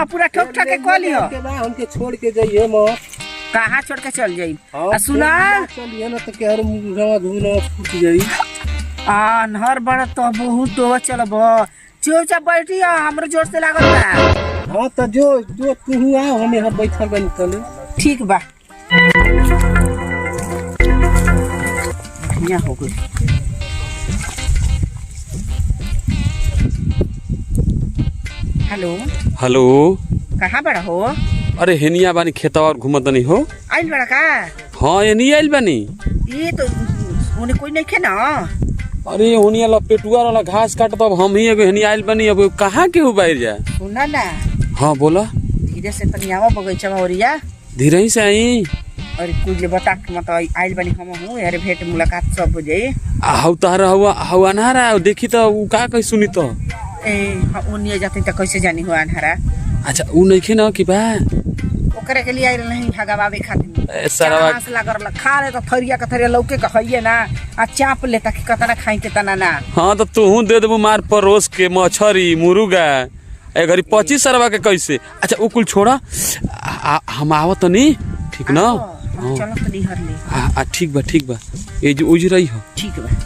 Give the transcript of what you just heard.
हां पूरा ठोक ठोक के कह लियो के बा हमके छोड़ के जाइए म कहां छोड़ के चल जाई आ सुना चलिए ना तो केहर मुंहवा धुना फूट जाई आ नहर बड़ा तो बहुत तो चलब चुपचाप बैठी हमरो जोर से लागल बा हां तो जो जो तू आ हम यहां बैठल बन चले ठीक बा बढ़िया हो गई हेलो हेलो कहाँ बड़ा हो अरे हेनिया बानी खेतवा और घूमत नहीं हो आइल बड़ा का हाँ ये नहीं आइल बानी ये तो उन्हें कोई नहीं खे ना अरे होनिया लपेटुआ वाला घास काट तो अब हम ही एगो हेनिया आइल बानी अब कहाँ के हो बाहर जा सुना ना हाँ बोला धीरे से तनियावा बगीचा में ओरिया धीरे ही से आई और कुछ बता के मत आइल बनी हम हूँ यार भेंट मुलाकात सब हो जाई हाउ तारा हुआ हाउ अनहारा देखी तो उ का कहीं सुनी तो ए उन्हें जाती तो कैसे जानी हो अनहरा अच्छा उ नहीं खे ना कि बा ओकरे के लिए आइल नहीं हगावे खातिर सरवा घास लागल खा ले तो थरिया का थरिया लौके का हइए ना आ चाप ले ताकि कतना खाई के तना ना हाँ तो तू दे देबू मार परोस के मछरी मुर्गा ए घरी 25 सरवा के कैसे अच्छा उ कुल छोड़ा हम आवत नहीं ठीक ना चलो तो निहर ले ठीक बा ये जो उज रही हो ठीक बा